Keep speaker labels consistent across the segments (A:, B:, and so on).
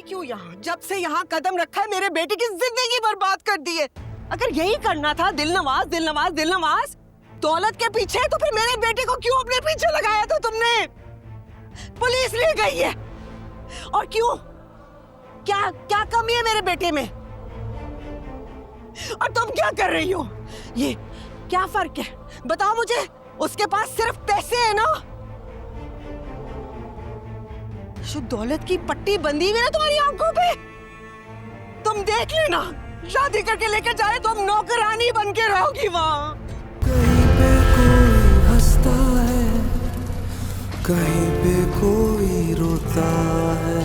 A: क्यों यहाँ? जब से यहाँ कदम रखा है मेरे बेटे की जिंदगी बर्बाद कर दी है। अगर यही करना था दिलनवाज दिलनवाज दिलनवाज दौलत के पीछे, तो फिर मेरे बेटे को क्यों अपने पीछे लगाया था तुमने? पुलिस ले गई है। और क्यों? क्या क्या कमी है मेरे बेटे में? और तुम क्या कर रही हो? ये क्या फर्क है बताओ मुझे। उसके पास सिर्फ पैसे है ना? जो दौलत की पट्टी बंधी हुई है ना तुम्हारी आंखों पे, तुम देख लेना, शादी करके लेकर जाए तो हम नौकरानी बन के रहोगी वहां।
B: कहीं पे कोई हंसता है, कहीं पे कोई रोता है।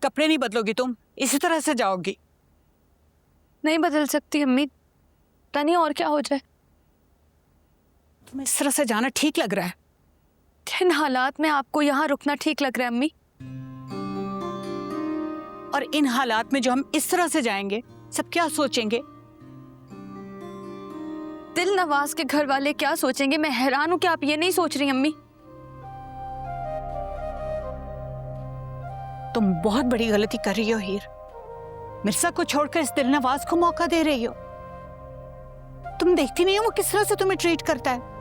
C: कपड़े नहीं बदलोगी तुम? इसी तरह से जाओगी?
D: नहीं बदल सकती अम्मी, पता नहीं और क्या हो जाए।
C: तुम्हें इस तरह से जाना ठीक लग रहा है?
D: इन हालात में आपको यहाँ रुकना ठीक लग रहा है अम्मी?
C: और इन हालात में जो हम इस तरह से जाएंगे, सब क्या सोचेंगे?
D: दिलनवाज के घर वाले क्या सोचेंगे? मैं हैरान हूँ कि आप ये नहीं सोच रही अम्मी।
C: तुम बहुत बड़ी गलती कर रही हो हीर। मिर्जा को छोड़कर इस दिलनवाज को मौका दे रही हो। तुम देखती नहीं हो वो किस तरह से तुम्हें ट्रीट करता है?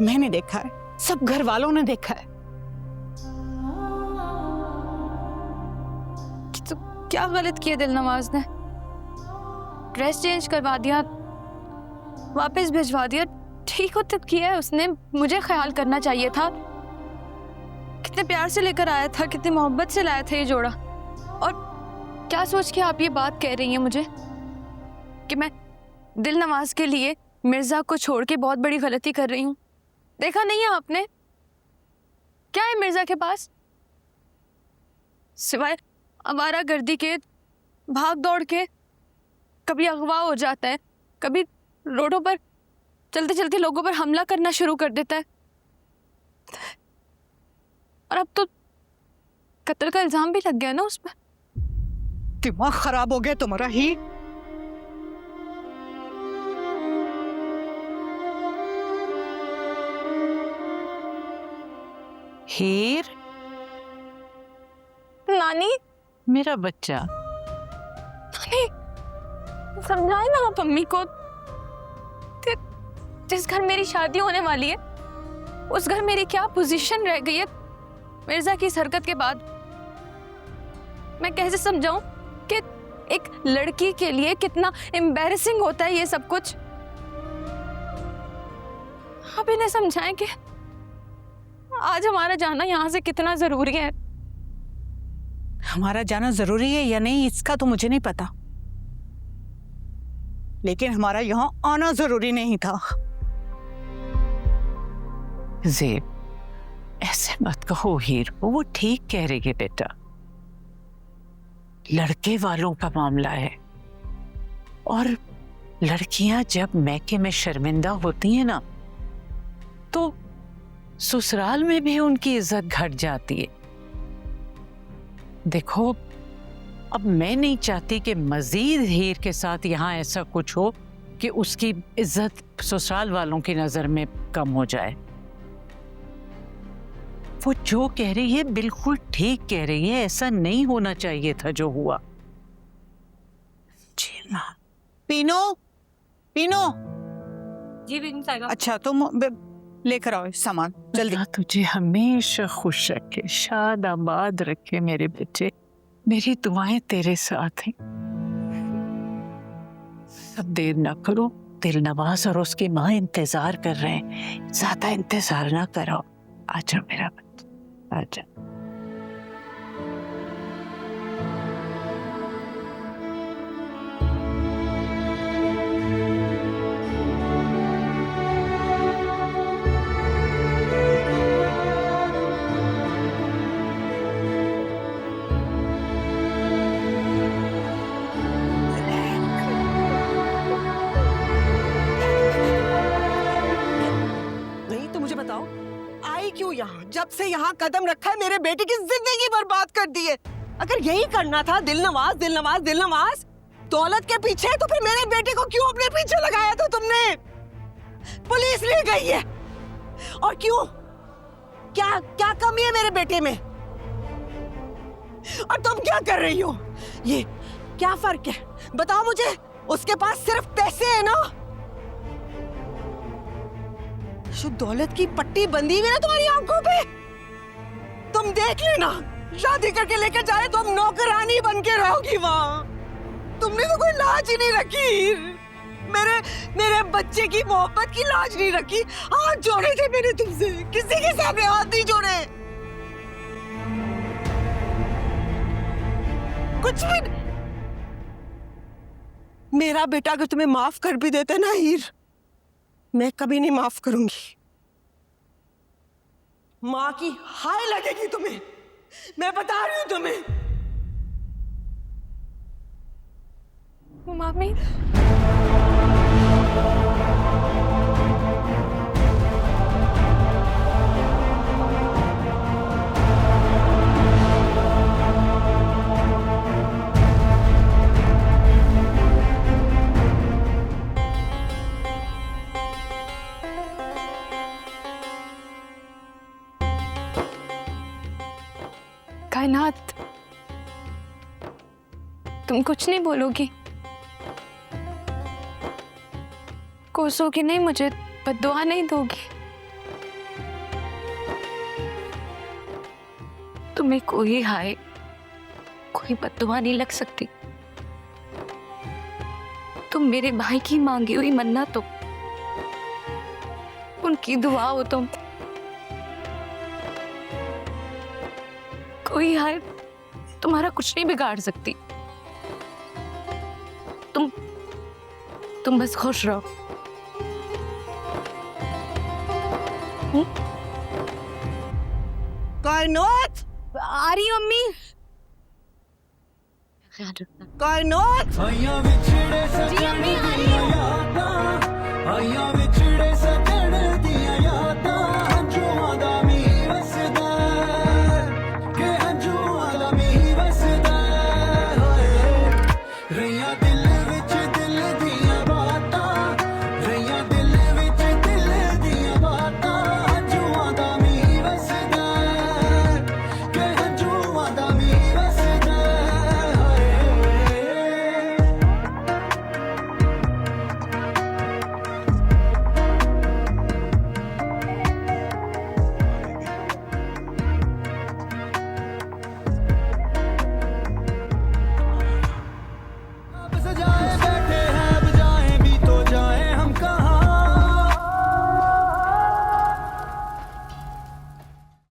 C: मैंने देखा है, सब घर वालों ने देखा है।
D: तो क्या गलत किया दिलनवाज ने? ड्रेस चेंज करवा दिया, वापस भिजवा दिया, ठीक हो तो किया है उसने। मुझे ख्याल करना चाहिए था। कितने प्यार से लेकर आया था, कितनी मोहब्बत से लाया था ये जोड़ा। और क्या सोच के आप ये बात कह रही हैं मुझे कि मैं दिलनवाज के लिए मिर्जा को छोड़ के बहुत बड़ी गलती कर रही हूँ? देखा नहीं है आपने क्या है मिर्जा के पास सिवाय आवारागर्दी के, भाग दौड़ के? कभी अगवा हो जाता है, कभी रोडों पर चलते चलते लोगों पर हमला करना शुरू कर देता है, और अब तो कत्ल का इल्जाम भी लग गया ना उस पर।
C: दिमाग खराब हो गया तुम्हारा ही? हीर,
D: नानी,
C: मेरा बच्चा।
D: नानी समझाए ना आप अम्मी को। जिस घर मेरी शादी होने वाली है उस घर मेरी क्या पोजीशन रह गई है मिर्जा की इस हरकत के बाद? मैं कैसे समझाऊं कि एक लड़की के लिए कितना एम्बैरेसिंग होता है ये सब कुछ? आप इन्हें समझाएं कि आज हमारा जाना यहाँ से कितना जरूरी है।
C: हमारा जाना जरूरी है या नहीं इसका तो मुझे नहीं पता, लेकिन हमारा यहाँ आना जरूरी नहीं था।
E: ज़ेब, ऐसे मत कहो हीर, वो ठीक कह रही है बेटा। लड़के वालों का मामला है, और लड़कियां जब मैके में शर्मिंदा होती हैं ना, तो ससुराल में भी उनकी इज्जत घट जाती है। देखो, अब मैं नहीं चाहती कि मजीद हीर के साथ यहाँ ऐसा कुछ हो कि उसकी इज्जत ससुराल वालों की नजर में कम हो जाए। वो जो कह रही है बिल्कुल ठीक कह रही है, ऐसा नहीं होना चाहिए था जो हुआ। जी ना।
C: पीनो, पीनो।
D: जी
C: अच्छा तुम लेकर आओ सामान जल्दी।
E: अल्लाह तुझे हमेशा खुश रखे, शाद आबाद रखे मेरे बच्चे। मेरी दुआएं तेरे साथ हैं। अब देर ना करो, दिलनवाज और उसकी माँ इंतजार कर रहे हैं। ज्यादा इंतजार ना करो। आजा मेरा बच्चा, आजा।
A: क्यों यहाँ? जब से यहाँ कदम रखा है मेरे बेटे की जिंदगी बर्बाद कर दी है। अगर यही करना था दिलनवाज दिलनवाज दिलनवाज दौलत के पीछे, तो फिर मेरे बेटे को क्यों अपने पीछे लगाया था तुमने? पुलिस ले गई है। और क्यों? क्या क्या कमी है मेरे बेटे में? और तुम क्या कर रही हो? ये क्या फर्क है बताओ मुझे। उसके पास सिर्फ पैसे है ना। जो दौलत की पट्टी बंधी हुई है ना तुम्हारी आंखों पे, तुम देख लेना, शादी करके लेकर जा रहे तुम नौकरानी बन के रहोगी वहां। तुमने तो कोई लाज ही नहीं रखी। मेरे बच्चे की मोहब्बत की लाज नहीं रखी। हाथ जोड़े थे मैंने तुमसे, किसी के सामने हाथ नहीं जोड़े। कुछ भी नहीं। मेरा बेटा अगर तुम्हें माफ कर भी देते ना हीर, मैं कभी नहीं माफ करूंगी। माँ की हाय लगेगी तुम्हें, मैं बता रही हूं तुम्हें।
D: मामी, कायनात, तुम कुछ नहीं बोलोगी? कोसोगी नहीं मुझे? बद्दुआ नहीं दोगी? तुम्हें कोई हाय, कोई बद्दुआ नहीं लग सकती। तुम मेरे भाई की मांगी हुई मन्नत हो, उनकी दुआ हो तुम। कोई हाय तुम्हारा कुछ नहीं बिगाड़ सकती। तुम बस खुश रहो।
A: कायनात,
D: आ रही अम्मी।
A: कायनात।
B: आइया विछड़े
D: जी अम्मी, आ रही हूँ।
B: आइया विछड़े